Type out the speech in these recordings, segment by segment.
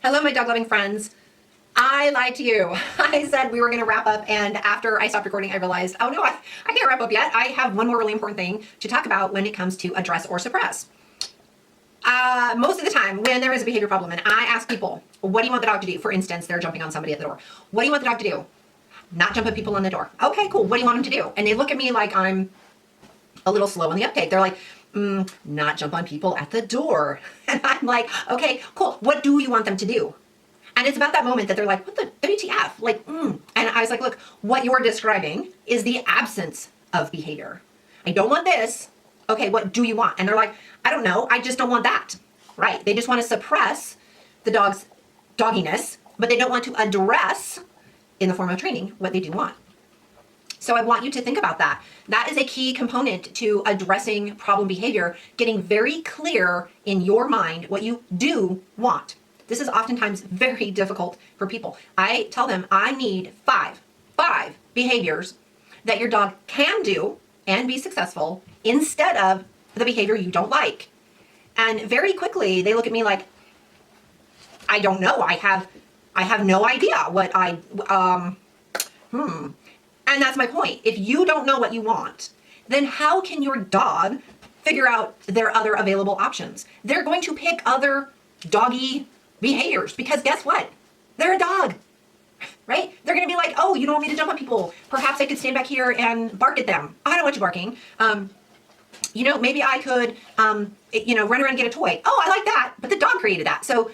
Hello, my dog-loving friends. I lied to you. I said we were going to wrap up, and after I stopped recording, I realized, oh no, I can't wrap up yet. I have one more really important thing to talk about when it comes to address or suppress. Most of the time, when there is a behavior problem, and I ask people, what do you want the dog to do? For instance, they're jumping on somebody at the door. What do you want the dog to do? Not jump at people on the door. Okay, cool. What do you want them to do? And they look at me like I'm a little slow in the uptake. They're like, not jump on people at the door. And I'm like, okay, cool. What do you want them to do? And it's about that moment that they're like, what the WTF? Like, And I was like, look, what you're describing is the absence of behavior. I don't want this. Okay, what do you want? And they're like, I don't know. I just don't want that. Right? They just want to suppress the dog's dogginess, but they don't want to address, in the form of training, what they do want. So I want you to think about that. That is a key component to addressing problem behavior, getting very clear in your mind what you do want. This is oftentimes very difficult for people. I tell them I need five behaviors that your dog can do and be successful instead of the behavior you don't like. And very quickly they look at me like, I don't know. I have no idea what And that's my point. If you don't know what you want, then how can your dog figure out their other available options? They're going to pick other doggy behaviors because guess what? They're a dog, right? They're going to be like, oh, you don't want me to jump on people. Perhaps I could stand back here and bark at them. I don't want you barking. Maybe I could, run around and get a toy. Oh, I like that. But the dog created that. So,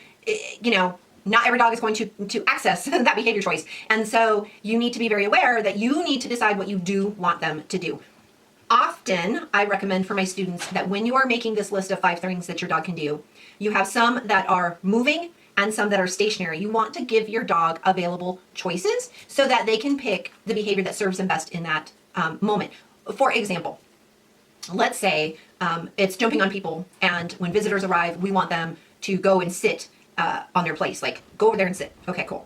not every dog is going to access that behavior choice. And so you need to be very aware that you need to decide what you do want them to do. Often, I recommend for my students that when you are making this list of 5 things that your dog can do, you have some that are moving and some that are stationary. You want to give your dog available choices so that they can pick the behavior that serves them best in that moment. For example, let's say it's jumping on people, and when visitors arrive, we want them to go and sit on their place, like go over there and sit. Okay, cool.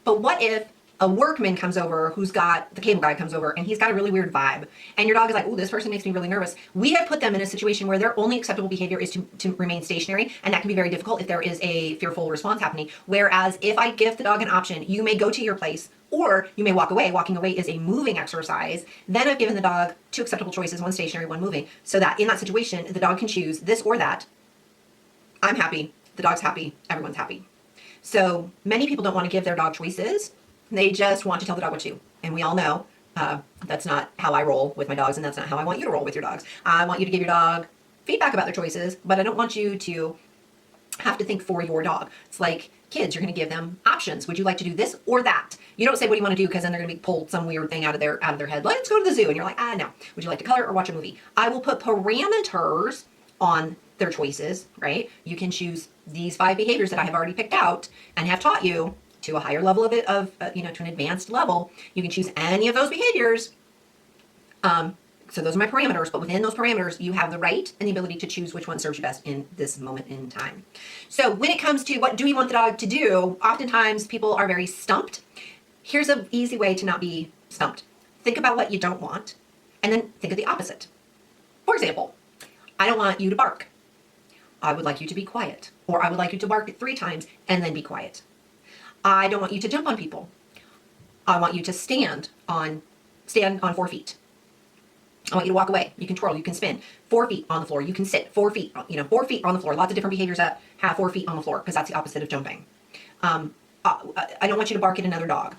But what if a workman comes over the cable guy comes over and he's got a really weird vibe, and your dog is like, oh, this person makes me really nervous. We have put them in a situation where their only acceptable behavior is to remain stationary, and that can be very difficult if there is a fearful response happening. Whereas if I give the dog an option, you may go to your place or you may walk away. Walking away is a moving exercise. Then I've given the dog 2 acceptable choices, 1 stationary, 1 moving, so that in that situation, the dog can choose this or that. I'm happy. The dog's happy, everyone's happy. So many people don't want to give their dog choices. They just want to tell the dog what to do. And we all know that's not how I roll with my dogs, and that's not how I want you to roll with your dogs. I want you to give your dog feedback about their choices, but I don't want you to have to think for your dog. It's like kids, you're going to give them options. Would you like to do this or that? You don't say what do you want to do, because then they're going to be pulled some weird thing out of their head. Let's go to the zoo. And you're like, no. Would you like to color or watch a movie? I will put parameters on their choices, right? You can choose these 5 behaviors that I have already picked out and have taught you to a higher level of it, to an advanced level. You can choose any of those behaviors. So those are my parameters, but within those parameters, you have the right and the ability to choose which one serves you best in this moment in time. So when it comes to what do we want the dog to do, oftentimes people are very stumped. Here's an easy way to not be stumped. Think about what you don't want, and then think of the opposite. For example, I don't want you to bark. I would like you to be quiet. Or I would like you to bark 3 times and then be quiet. I don't want you to jump on people. I want you to stand on 4 feet. I want you to walk away. You can twirl, you can spin. 4 feet on the floor. You can sit 4 feet, 4 feet on the floor. Lots of different behaviors that have 4 feet on the floor, because that's the opposite of jumping. I don't want you to bark at another dog.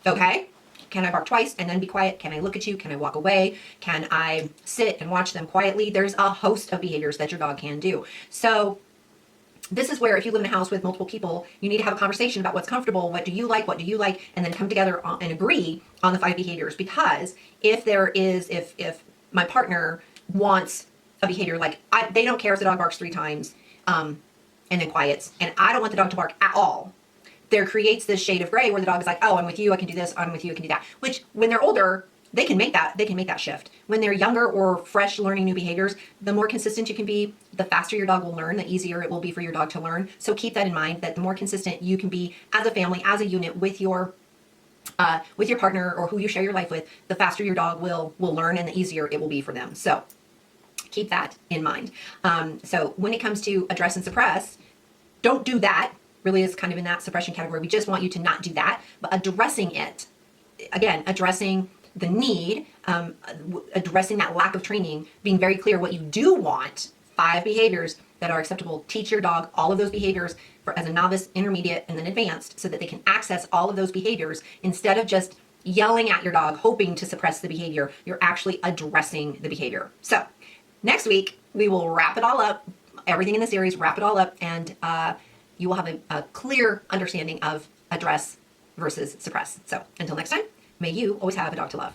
Okay? Can I bark twice and then be quiet? Can I look at you? Can I walk away? Can I sit and watch them quietly? There's a host of behaviors that your dog can do. So this is where if you live in a house with multiple people, you need to have a conversation about what's comfortable, what do you like, and then come together and agree on the 5 behaviors. Because if my partner wants a behavior like, they don't care if the dog barks 3 times and then quiets, and I don't want the dog to bark at all, there creates this shade of gray where the dog is like, oh, I'm with you, I can do this, I'm with you, I can do that. Which when they're older, they can make that shift. When they're younger or fresh learning new behaviors, the more consistent you can be, the faster your dog will learn, the easier it will be for your dog to learn. So keep that in mind, that the more consistent you can be as a family, as a unit with your partner or who you share your life with, the faster your dog will learn and the easier it will be for them. So keep that in mind. So when it comes to address and suppress, don't do that. really is kind of in that suppression category. We just want you to not do that, but addressing it, again, addressing the need, addressing that lack of training, being very clear what you do want, 5 behaviors that are acceptable. Teach your dog all of those behaviors as a novice, intermediate, and then advanced, so that they can access all of those behaviors instead of just yelling at your dog, hoping to suppress the behavior. You're actually addressing the behavior. So next week, we will wrap it all up, everything in the series, wrap it all up, and you will have a clear understanding of address versus suppress. So until next time, may you always have a dog to love.